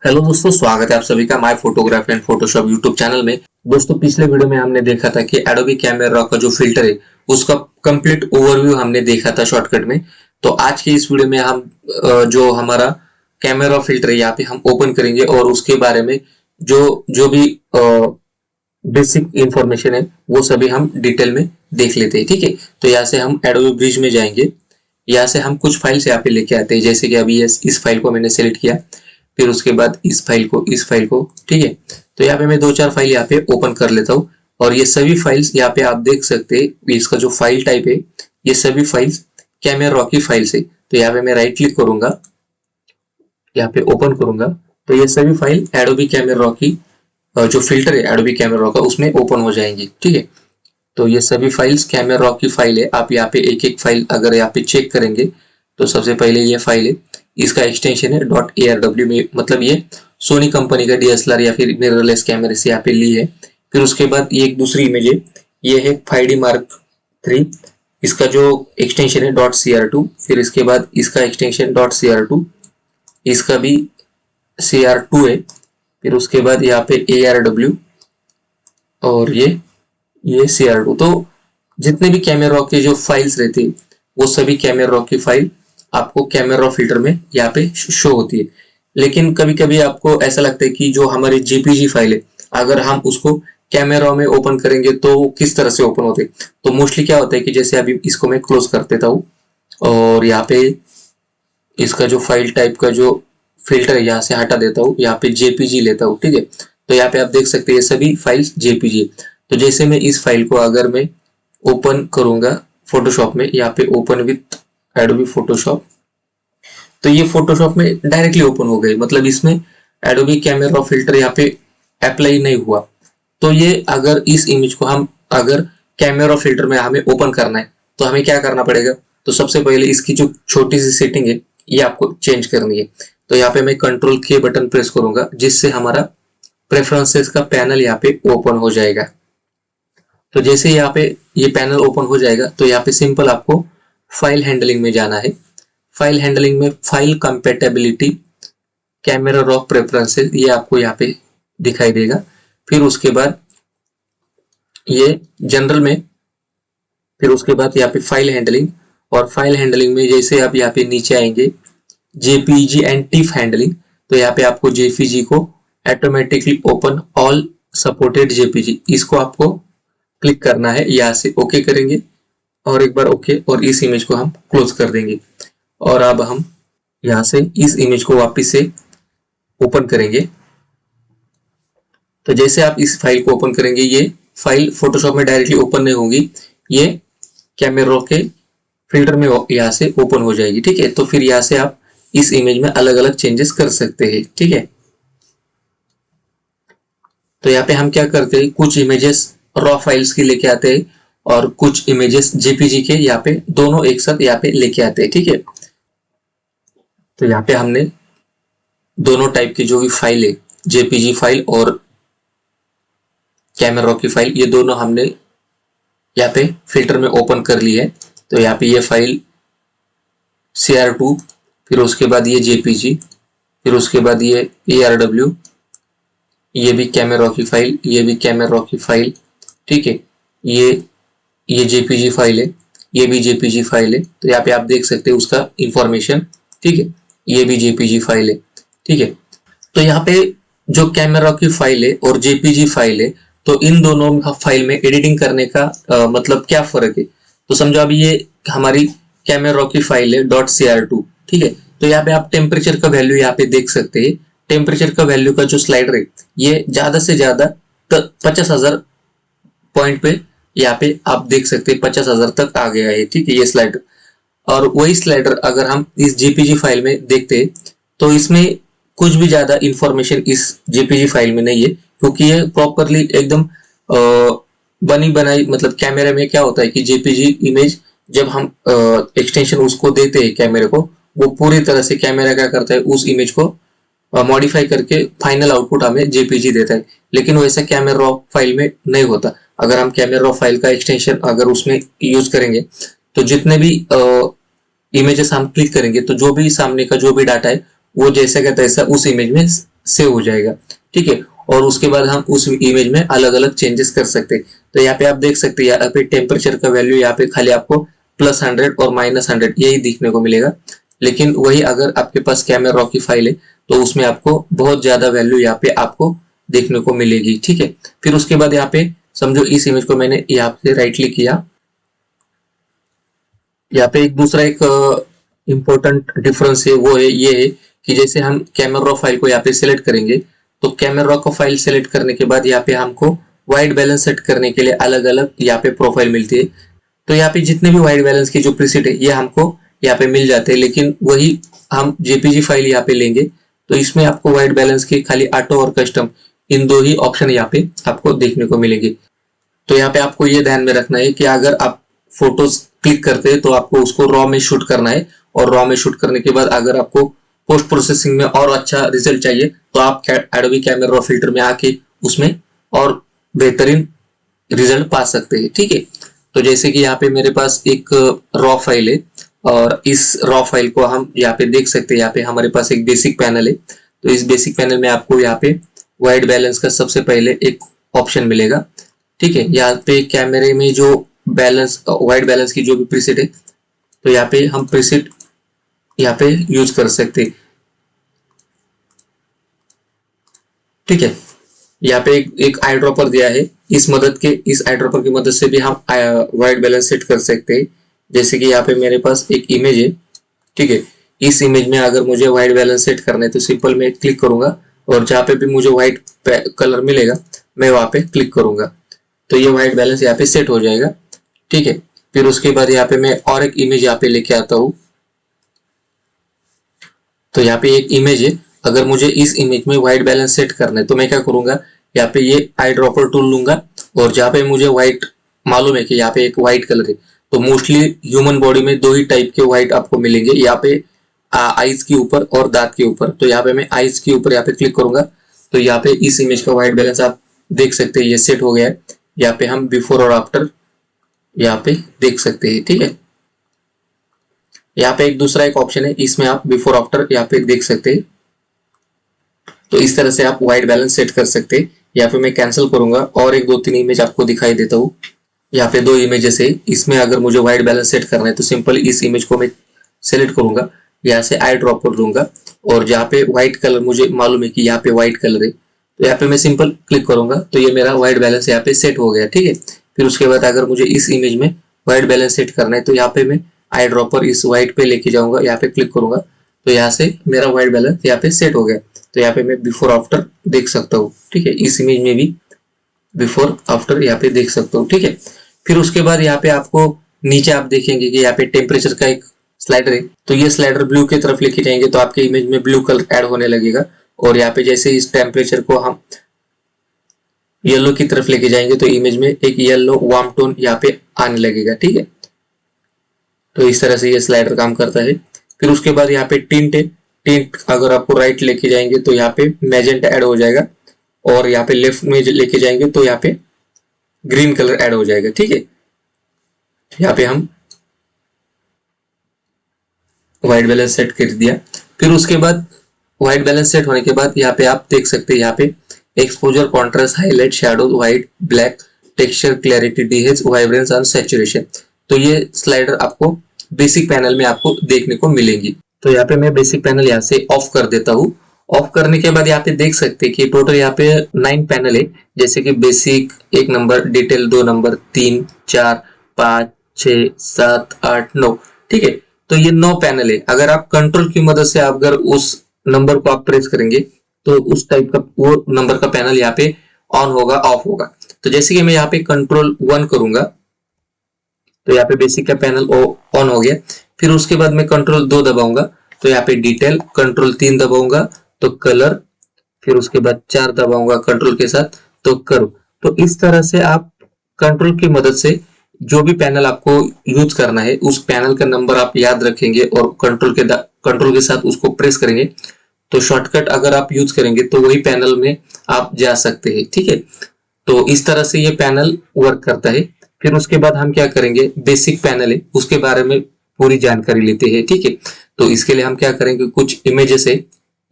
Hello दोस्तों, स्वागत है आप सभी का my photography and Photoshop YouTube channel में। दोस्तों, पिछले वीडियो में हमने देखा था कि एडोबी कैमेरा का जो फिल्टर है उसका कंप्लीट ओवरव्यू हमने देखा था शॉर्टकट में। तो आज के इस वीडियो में हम जो हमारा कैमरा फिल्टर है यहाँ पे हम ओपन करेंगे और उसके बारे में जो जो भी बेसिक इंफॉर्मेशन है वो सभी हम डिटेल में देख लेते हैं। ठीक है, तो यहाँ से हम एडोबी ब्रिज में जाएंगे। यहाँ से हम कुछ फाइल्स यहाँ पे लेके आते हैं, जैसे कि अभी इस फाइल को मैंने सेलेक्ट किया, फिर उसके बाद इस फाइल को, ठीक है। तो यहाँ पे मैं 2-4 फाइल यहाँ पे ओपन कर लेता हूँ और ये सभी फाइल्स यहाँ पे आप देख सकते हैं। इसका जो फाइल टाइप है ये सभी फाइल्स कैमेरा रॉ की फाइल्स है। तो यहाँ पे मैं राइट क्लिक करूंगा, यहाँ पे ओपन करूंगा, तो ये सभी फाइल एडोबी कैमेरा रॉ की जो फिल्टर है एडोबी कैमेरा रॉ का उसमें ओपन हो जाएंगी। ठीक है, तो ये सभी फाइल्स कैमेरा रॉ की फाइल है। आप यहाँ पे एक एक फाइल अगर यहाँ पे चेक करेंगे तो सबसे पहले ये फाइल है, इसका एक्सटेंशन है .arw में, मतलब ये सोनी कंपनी का डीएसएलआर या फिर मिररलेस कैमरे से यहाँ पे ली है। फिर उसके बाद ये एक दूसरी इमेज है, ये है 5D Mark III, इसका जो एक्सटेंशन है .cr2। फिर इसके बाद इसका एक्सटेंशन .cr2, इसका भी cr2 है। फिर उसके बाद यहाँ पे arw और ये cr2। तो जितने भी कैमरा के जो फाइल्स रहते हैं वो सभी कैमरा की फाइल आपको कैमरा फिल्टर में यहाँ पे शो होती है। लेकिन कभी कभी आपको ऐसा लगता है कि जो हमारी जेपीजी फाइल है अगर हम उसको कैमरा में ओपन करेंगे तो किस तरह से ओपन होते हैं। तो मोस्टली क्या होता है कि जैसे अभी इसको मैं क्लोज कर देता हूँ और यहाँ पे इसका जो फाइल टाइप का जो फिल्टर है यहाँ से हटा देता हूँ, यहाँ पे जेपीजी लेता हूँ। ठीक है, तो यहाँ पे आप देख सकते हैं ये सभी फाइल्स जेपीजी है। तो जैसे मैं इस फाइल को अगर मैं ओपन करूंगा फोटोशॉप में, यहाँ पे ओपन विथ एडोबी फोटोशॉप, तो ये फोटोशॉप में डायरेक्टली ओपन हो गई, मतलब इसमें एडोबी कैमेरा फिल्टर यहाँ पे अप्लाई नहीं हुआ। तो ये अगर इस इमेज को हम अगर कैमेरा फिल्टर में हमें ओपन करना है तो हमें क्या करना पड़ेगा। तो सबसे पहले इसकी जो छोटी सी सेटिंग है ये आपको चेंज करनी है। तो यहाँ पे मैं कंट्रोल के बटन प्रेस करूंगा जिससे हमारा प्रेफरेंसेस का पैनल यहाँ पे ओपन हो जाएगा। तो जैसे यहाँ पे ये पैनल ओपन हो जाएगा तो यहाँ पे सिंपल आपको फाइल हैंडलिंग में जाना है। फाइल हैंडलिंग में file compatibility camera raw preferences ये आपको यहाँ पे दिखाई देगा। फिर उसके बाद ये जनरल में, फिर उसके बाद यहाँ पे फाइल हैंडलिंग, और फाइल हैंडलिंग में जैसे आप यहाँ पे नीचे आएंगे जेपीजी एंड टिफ हैंडलिंग, तो यहाँ पे आपको जेपीजी को automatically open all supported JPG, इसको आपको क्लिक करना है। यहाँ से ओके करेंगे और एक बार ओके, और इस इमेज को हम क्लोज कर देंगे। और अब हम यहाँ से इस इमेज को वापस से ओपन करेंगे। तो जैसे आप इस फाइल को ओपन करेंगे ये फाइल फोटोशॉप में डायरेक्टली ओपन नहीं होगी, ये कैमरा के फिल्टर में यहाँ से ओपन हो जाएगी। ठीक है, तो फिर यहाँ से आप इस इमेज में अलग अलग चेंजेस कर सकते हैं। ठीक है, तो यहाँ पे हम क्या करते हैं, कुछ इमेजेस रॉ फाइल्स की लेके आते हैं और कुछ इमेजेस जेपीजी के यहाँ पे दोनों एक साथ यहाँ पे लेके आते हैं। ठीक है, तो यहाँ पे हमने दोनों टाइप की जो भी फाइल है, जेपीजी फाइल और कैमरा की फाइल, ये दोनों हमने यहाँ पे फिल्टर में ओपन कर ली है। तो यहाँ पे ये फाइल cr2, फिर उसके बाद ये जेपीजी, फिर उसके बाद ये arw, ये भी कैमरा की फाइल, ये भी कैमरा की फाइल। ठीक है, ये जेपीजी फाइल है, ये भी जेपीजी फाइल है। तो यहाँ पे आप देख सकते हैं उसका इंफॉर्मेशन। ठीक है, ये भी जेपीजी फाइल है। ठीक है, तो यहाँ पे जो कैमरा की फाइल है और जेपीजी फाइल है, तो इन दोनों फाइल में एडिटिंग करने का मतलब क्या फर्क है। तो समझो अभी ये हमारी कैमरा की फाइल है .cr2। ठीक है, तो यहाँ पे आप टेम्परेचर का वैल्यू यहाँ पे देख सकते हैं। टेम्परेचर का वैल्यू का जो स्लाइडर है ये ज्यादा से ज्यादा 50,000 पॉइंट पे यहाँ पे आप देख सकते हैं 50,000 तक आ गया है। ठीक है, ये स्लाइडर, और वही स्लाइडर अगर हम इस जेपीजी फाइल में देखते हैं तो इसमें कुछ भी ज्यादा इंफॉर्मेशन इस जेपीजी फाइल में नहीं है, क्योंकि ये प्रॉपरली एकदम बनी बनाई, मतलब कैमरे में क्या होता है कि जेपीजी इमेज जब हम एक्सटेंशन उसको देते हैं कैमरे को, वो पूरी तरह से कैमरा क्या करता है उस इमेज को मॉडिफाई करके फाइनल आउटपुट हमें जेपीजी देता है। लेकिन वैसा कैमरा रॉ फाइल में नहीं होता। अगर हम कैमरा रॉ फाइल का एक्सटेंशन अगर उसमें यूज करेंगे तो जितने भी इमेजेस हम क्लिक करेंगे तो जो भी सामने का जो भी डाटा है वो जैसा का तैसा उस इमेज में सेव हो जाएगा, ठीक है। और उसके बाद हम उस इमेज में अलग अलग चेंजेस कर सकते हैं। तो यहाँ पे आप देख सकते हैं, यहाँ पे टेम्परेचर का वैल्यू यहाँ पे खाली आपको +100 और -100 यही दिखने को मिलेगा। लेकिन वही अगर आपके पास कैमरा रॉ की फाइल है तो उसमें आपको बहुत ज्यादा वैल्यू यहाँ पे आपको देखने को मिलेगी, ठीक है। फिर उसके बाद यहाँ पे समझो इस इमेज को मैंने यहाँ पे राइट क्लिक किया। यहाँ पे एक दूसरा एक इम्पोर्टेंट डिफरेंस है, वो है ये है कि जैसे हम कैमरा रॉ फाइल को यहाँ पे सिलेक्ट करेंगे तो कैमरा रॉ को फाइल सेलेक्ट करने के बाद यहाँ पे हमको व्हाइट बैलेंस सेट करने के लिए अलग अलग यहाँ पे प्रोफाइल मिलती है। तो यहाँ पे जितने भी व्हाइट बैलेंस की जो प्रीसेट है ये हमको यहाँ पे मिल जाते हैं। लेकिन वही हम जेपीजी फाइल यहाँ पे लेंगे तो इसमें आपको व्हाइट बैलेंस की खाली ऑटो और कस्टम इन दो ही ऑप्शन यहाँ पे आपको देखने को मिलेंगे। तो यहाँ पे आपको ये ध्यान में रखना है कि अगर आप फोटोज क्लिक करते हैं तो आपको उसको रॉ में शूट करना है, और रॉ में शूट करने के बाद अगर आपको पोस्ट प्रोसेसिंग में और अच्छा रिजल्ट चाहिए तो आप एडोबी कैमरा रॉ फिल्टर में आके उसमें और बेहतरीन रिजल्ट पा सकते हैं, ठीक है। तो जैसे कि यहाँ पे मेरे पास एक रॉ फाइल है और इस रॉ फाइल को हम यहाँ पे देख सकते हैं। यहाँ पे हमारे पास एक बेसिक पैनल है, तो इस बेसिक पैनल में आपको यहाँ पे व्हाइट बैलेंस का सबसे पहले एक ऑप्शन मिलेगा, ठीक है। यहाँ पे कैमरे में जो बैलेंस व्हाइट बैलेंस की जो भी प्रीसेट है तो यहाँ पे हम प्रीसेट यहाँ पे यूज कर सकते हैं, ठीक है। यहाँ पे एक आई ड्रॉपर दिया है, इस आई ड्रॉपर की मदद से भी हम व्हाइट बैलेंस सेट कर सकते हैं। जैसे कि यहाँ पे मेरे पास एक इमेज है, ठीक है। इस इमेज में अगर मुझे व्हाइट बैलेंस सेट करना है तो सिंपल मैं क्लिक करूंगा और जहाँ पे भी मुझे व्हाइट कलर मिलेगा मैं वहां पे क्लिक करूंगा तो ये व्हाइट बैलेंस यहाँ पे सेट हो जाएगा, ठीक है। फिर उसके बाद यहाँ पे मैं और एक इमेज यहाँ पे लेके आता हूँ। तो यहाँ पे एक इमेज है, अगर मुझे इस इमेज में व्हाइट बैलेंस सेट करना है तो मैं क्या करूंगा, यहाँ पे ये आई ड्रॉपर टूल लूंगा और जहाँ पे मुझे व्हाइट मालूम है कि यहाँ पे एक व्हाइट कलर है, तो मोस्टली ह्यूमन बॉडी में दो ही टाइप के व्हाइट आपको मिलेंगे, यहाँ पे आईज के ऊपर और दांत के ऊपर। तो यहाँ पे मैं आईज के ऊपर यहाँ पे क्लिक करूंगा तो यहाँ पे इस इमेज का व्हाइट बैलेंस आप देख सकते हैं, ये सेट हो गया है। यहाँ पे हम बिफोर और आफ्टर यहाँ पे देख सकते हैं, ठीक है। यहाँ पे एक दूसरा एक ऑप्शन है, इसमें आप बिफोर आफ्टर यहाँ पे देख सकते हैं। तो इस तरह से आप व्हाइट बैलेंस सेट कर सकते हैं। यहाँ पे मैं कैंसिल करूंगा और एक दो तीन इमेज आपको दिखाई देता हूँ। यहाँ पे दो इमेजेस है, इसमें अगर मुझे व्हाइट बैलेंस सेट करना है तो सिंपल इस इमेज को मैं सेलेक्ट करूंगा, यहाँ से आई ड्रॉपर लूंगा और जहाँ पे व्हाइट कलर मुझे मालूम है कि यहाँ पे व्हाइट कलर है तो यहाँ पे मैं सिंपल क्लिक करूंगा तो ये मेरा व्हाइट बैलेंस यहाँ पे सेट हो गया, ठीक है। फिर उसके बाद अगर मुझे इस इमेज में व्हाइट बैलेंस सेट करना है तो यहाँ पे मैं आई ड्रॉपर इस व्हाइट पे लेके जाऊंगा, यहाँ पे क्लिक करूंगा तो यहाँ से मेरा व्हाइट बैलेंस यहाँ पे सेट हो गया। तो यहाँ पे मैं बिफोर आफ्टर देख सकता हूँ, ठीक है। इस इमेज में भी बिफोर आफ्टर यहाँ पे देख सकता हूँ, ठीक है। फिर उसके बाद यहाँ पे आपको नीचे आप देखेंगे कि यहाँ पे टेम्परेचर का एक स्लाइडर है, तो ये स्लाइडर ब्लू की तरफ लेके जाएंगे तो आपके इमेज में ब्लू कलर ऐड होने लगेगा और यहाँ पे जैसे इस टेम्परेचर को हम येलो की तरफ लेके जाएंगे तो इमेज में एक येलो वार्म टोन यहाँ पे आने लगेगा, ठीक है। तो इस तरह से ये स्लाइडर काम करता है। फिर उसके बाद यहाँ पे टिंट है, टिंट अगर आपको राइट लेके जाएंगे तो यहाँ पे मैजेंटा ऐड हो जाएगा और यहाँ पे लेफ्ट में लेके जाएंगे तो यहाँ पे ग्रीन कलर ऐड हो जाएगा, ठीक है। यहाँ पे हम व्हाइट बैलेंस सेट कर दिया। फिर उसके बाद व्हाइट बैलेंस सेट होने के बाद यहाँ पे आप देख सकते हैं, यहाँ पे exposure, contrast, highlight, shadow, white, black, texture, clarity, dehaze, vibrance और सैचुरेशन। तो ये स्लाइडर आपको बेसिक पैनल में आपको देखने को मिलेंगी। तो यहाँ पे मैं बेसिक पैनल यहाँ से ऑफ कर देता हूँ। ऑफ करने के बाद यहाँ पे देख सकते हैं कि टोटल यहाँ पे 9 पैनल है, जैसे कि बेसिक 1 नंबर, डिटेल 2 नंबर, 3, 4, 5, 6, 7, 8, 9, ठीक है। तो ये 9 पैनल है। अगर आप कंट्रोल की मदद से अगर उस नंबर को आप प्रेस करेंगे तो उस टाइप का वो नंबर का पैनल यहाँ पे ऑन होगा, ऑफ होगा। तो जैसे कि मैं यहाँ पे कंट्रोल 1 करूंगा तो यहाँ पे बेसिक का पैनल ऑन हो गया। फिर उसके बाद मैं कंट्रोल 2 दबाऊंगा तो यहाँ पे डिटेल, कंट्रोल 3 दबाऊंगा तो कलर, फिर उसके बाद 4 दबाऊंगा कंट्रोल के साथ तो कर्व। तो इस तरह से आप कंट्रोल की मदद से जो भी पैनल आपको यूज करना है उस पैनल का नंबर आप याद रखेंगे और कंट्रोल के साथ उसको प्रेस करेंगे तो शॉर्टकट अगर आप यूज करेंगे तो वही पैनल में आप जा सकते हैं, ठीक है। तो इस तरह से ये पैनल वर्क करता है। फिर उसके बाद हम क्या करेंगे, बेसिक पैनल है उसके बारे में पूरी जानकारी लेते हैं, ठीक है। तो इसके लिए हम क्या करेंगे, कुछ इमेजेस है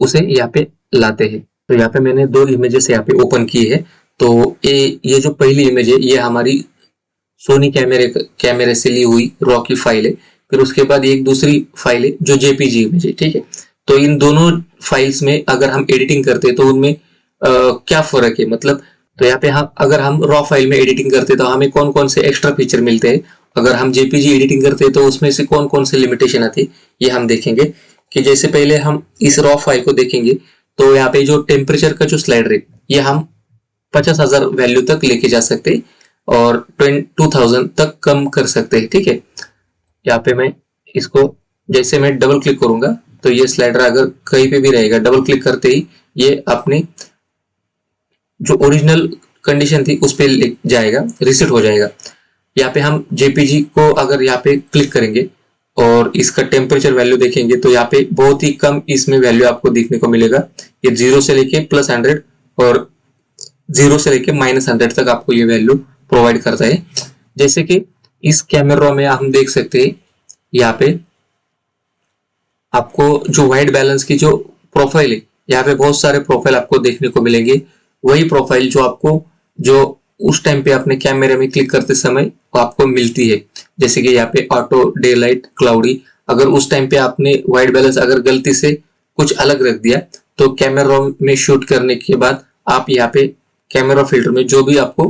उसे यहाँ पे लाते हैं। तो यहाँ पे मैंने दो इमेजेस यहाँ पे ओपन की है। तो ये जो पहली इमेज है ये हमारी सोनी कैमरे से ली हुई रॉ की फाइल है। फिर उसके बाद एक दूसरी फाइल है जो जेपीजी इमेज है, ठीक है। तो इन दोनों फाइल्स में अगर हम एडिटिंग करते हैं तो उनमें क्या फर्क है, मतलब तो यहाँ पे हम अगर हम रॉ फाइल में एडिटिंग करते हैं तो हमें कौन कौन से एक्स्ट्रा फीचर मिलते हैं, अगर हम जेपीजी एडिटिंग करते हैं तो उसमें से कौन कौन से लिमिटेशन आती है, ये हम देखेंगे। कि जैसे पहले हम इस रॉ फाइल को देखेंगे तो यहाँ पे जो टेम्परेचर का जो स्लाइडर है ये हम 50,000 वैल्यू तक लेके जा सकते हैं और 2000 तक कम कर सकते हैं, ठीक है। यहाँ पे मैं इसको जैसे मैं डबल क्लिक करूंगा तो ये स्लाइडर अगर कहीं पे भी रहेगा, डबल क्लिक करते ही ये अपनी जो ओरिजिनल कंडीशन थी उस पर ले जाएगा, रिसेट हो जाएगा। यहाँ पे हम जेपीजी को अगर यहाँ पे क्लिक करेंगे और इसका टेम्परेचर वैल्यू देखेंगे तो यहाँ पे बहुत ही कम इसमें वैल्यू आपको देखने को मिलेगा। ये 0 से लेके +100 और 0 से लेके -100 तक आपको ये वैल्यू प्रोवाइड करता है। जैसे कि इस कैमरा में हम देख सकते हैं यहाँ पे आपको जो वाइट बैलेंस की जो प्रोफाइल है, यहाँ पे बहुत सारे प्रोफाइल आपको देखने को मिलेंगे। वही प्रोफाइल जो आपको जो उस टाइम पे अपने कैमरे में क्लिक करते समय आपको मिलती है। जैसे कि यहाँ पे ऑटो, डे लाइट, क्लाउडी, अगर उस टाइम पे आपने वाइट बैलेंस अगर गलती से कुछ अलग रख दिया तो कैमरा में शूट करने के बाद आप यहाँ पे कैमरा फिल्टर में जो भी आपको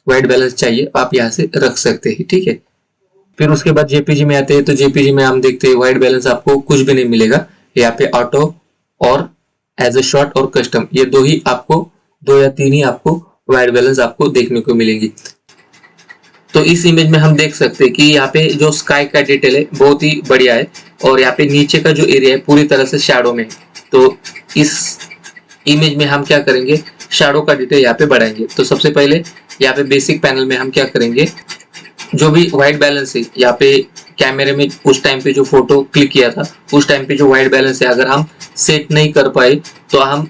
वाइट बैलेंस चाहिए आप यहाँ से रख सकते हैं, ठीक है। फिर उसके बाद जेपीजी में आते हैं तो जेपीजी में हम देखते हैं वाइट बैलेंस आपको कुछ भी नहीं मिलेगा। यहाँ पे ऑटो और एज ए शॉर्ट और कस्टम, ये दो या तीन ही आपको वाइट बैलेंस आपको देखने को मिलेंगी। तो इस इमेज में हम देख सकते हैं कि यहाँ पे जो स्काई का डिटेल है बहुत ही बढ़िया है और यहाँ पे नीचे का जो एरिया है पूरी तरह से शैडो में है। तो इस इमेज में हम क्या करेंगे, शैडो का डिटेल यहाँ पे बढ़ाएंगे। तो सबसे पहले यहाँ पे बेसिक पैनल में हम क्या करेंगे, जो भी व्हाइट बैलेंस है यहाँ पे कैमरे में उस टाइम पे जो फोटो क्लिक किया था उस टाइम पे जो व्हाइट बैलेंस है अगर हम सेट नहीं कर पाए तो हम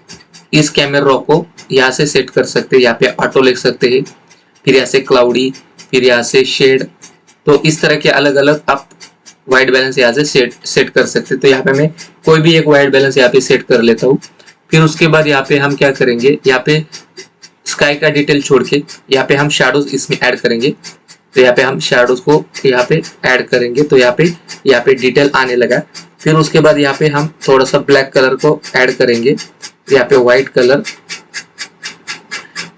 इस कैमरा को यहाँ से सेट कर सकते हैं। यहाँ पे ऑटो लिख सकते हैं, फिर यहाँ से क्लाउडी, फिर यहाँ से शेड। तो इस तरह के अलग अलग आप व्हाइट बैलेंस यहाँ से सेट कर सकते हैं। तो यहाँ पे मैं कोई भी एक व्हाइट बैलेंस यहाँ पे सेट कर लेता हूँ। फिर उसके बाद यहाँ पे हम क्या करेंगे, यहाँ पे स्काई का डिटेल छोड़ के यहाँ पे हम शैडोज इसमें ऐड करेंगे। तो यहाँ पे हम शैडोज को यहाँ पे ऐड करेंगे तो यहाँ पे डिटेल आने लगा। फिर उसके बाद यहाँ पे हम थोड़ा सा ब्लैक कलर को ऐड करेंगे, यहाँ पे व्हाइट कलर।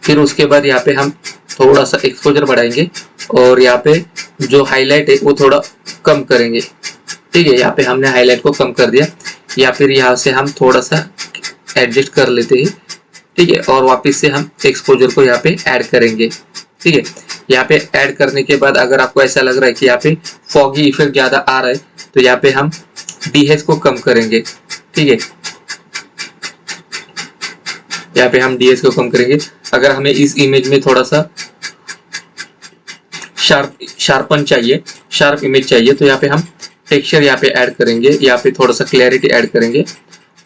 फिर उसके बाद यहाँ पे हम थोड़ा सा एक्सपोजर बढ़ाएंगे और यहाँ पे जो हाईलाइट है वो थोड़ा कम करेंगे, ठीक है। यहाँ पे हमने हाईलाइट को कम कर दिया, या फिर यहाँ से हम थोड़ा सा एडजस्ट कर लेते हैं, ठीक है। और वापस से हम एक्सपोजर को यहाँ पे ऐड करेंगे, ठीक है। यहाँ पे ऐड करने के बाद अगर आपको ऐसा लग रहा है कि यहाँ पे फॉगी इफेक्ट ज्यादा आ रहा है तो यहाँ पे हम डीएच को कम करेंगे, ठीक है। यहाँ पे हम डीएच को कम करेंगे। अगर हमें इस इमेज में थोड़ा सा शार्पन चाहिए, शार्प इमेज चाहिए तो यहाँ पे हम टेक्सचर यहाँ पे ऐड करेंगे, यहाँ पे थोड़ा सा क्लैरिटी ऐड करेंगे।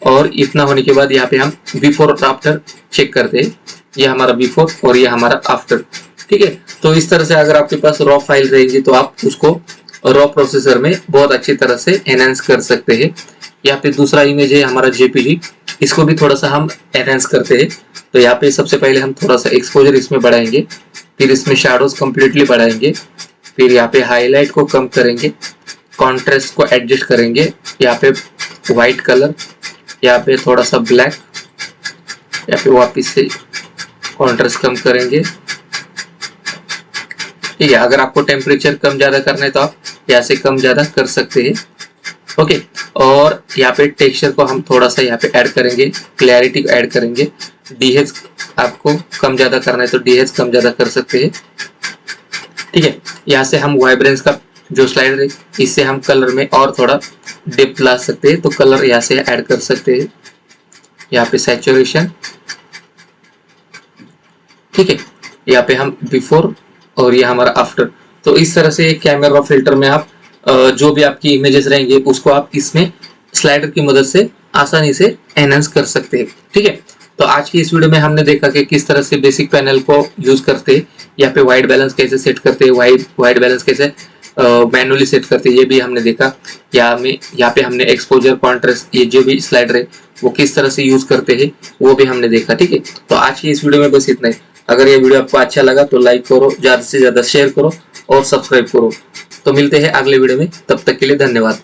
और इतना होने के बाद यहाँ पे हम बिफोर और आफ्टर चेक करते हैं, ये हमारा बिफोर और ये हमारा आफ्टर, ठीक है। तो इस तरह से अगर आपके पास रॉ फाइल रहेगी तो आप उसको रॉ प्रोसेसर में बहुत अच्छी तरह से एनहांस कर सकते हैं। यहाँ पे दूसरा इमेज है हमारा जेपीजी, इसको भी थोड़ा सा हम एनहांस करते हैं। तो यहाँ पे सबसे पहले हम थोड़ा सा एक्सपोजर इसमें बढ़ाएंगे, फिर इसमें शैडोज कंप्लीटली बढ़ाएंगे, फिर यहाँ पे हाईलाइट को कम करेंगे, कॉन्ट्रास्ट को एडजस्ट करेंगे, यहाँ पे व्हाइट कलर, यहाँ पे थोड़ा सा ब्लैक, यहाँ पे वापस से कॉन्ट्रास्ट कम करेंगे, ठीक है। अगर आपको टेम्परेचर कम ज्यादा करना है तो आप यहाँ से कम ज्यादा कर सकते हैं, ओके। और यहाँ पे टेक्सचर को हम थोड़ा सा यहाँ पे ऐड करेंगे, क्लैरिटी को ऐड करेंगे। डीएच आपको कम ज्यादा करना है तो डीएच कम ज्यादा कर सकते हैं, ठीक है। यहाँ से हम वाइब्रेंस का जो स्लाइडर है इससे हम कलर में और थोड़ा डेप्थ ला सकते हैं, तो कलर यहाँ से ऐड कर सकते हैं। यहाँ पे सैचुरेशन, ठीक है। यहाँ पे हम बिफोर और ये हमारा आफ्टर। तो इस तरह से कैमरा फिल्टर में आप जो भी आपकी इमेजेस रहेंगे उसको आप इसमें स्लाइडर की मदद से आसानी से एनहांस कर सकते हैं, ठीक है। तो आज की इस वीडियो में हमने देखा कि किस तरह से बेसिक पैनल को यूज करते हैं, यहाँ पे व्हाइट बैलेंस कैसे सेट करते हैं, व्हाइट बैलेंस कैसे मैनुअली सेट करते हैं, ये भी हमने देखा। यहाँ पे हमने एक्सपोजर, कॉन्ट्रास्ट, ये जो भी स्लाइडर है वो किस तरह से यूज करते हैं वो भी हमने देखा। ठीक है, तो आज की इस वीडियो में बस इतना ही। अगर ये वीडियो आपको अच्छा लगा तो लाइक करो, ज्यादा से ज्यादा शेयर करो और सब्सक्राइब करो। तो मिलते हैं अगले वीडियो में, तब तक के लिए धन्यवाद।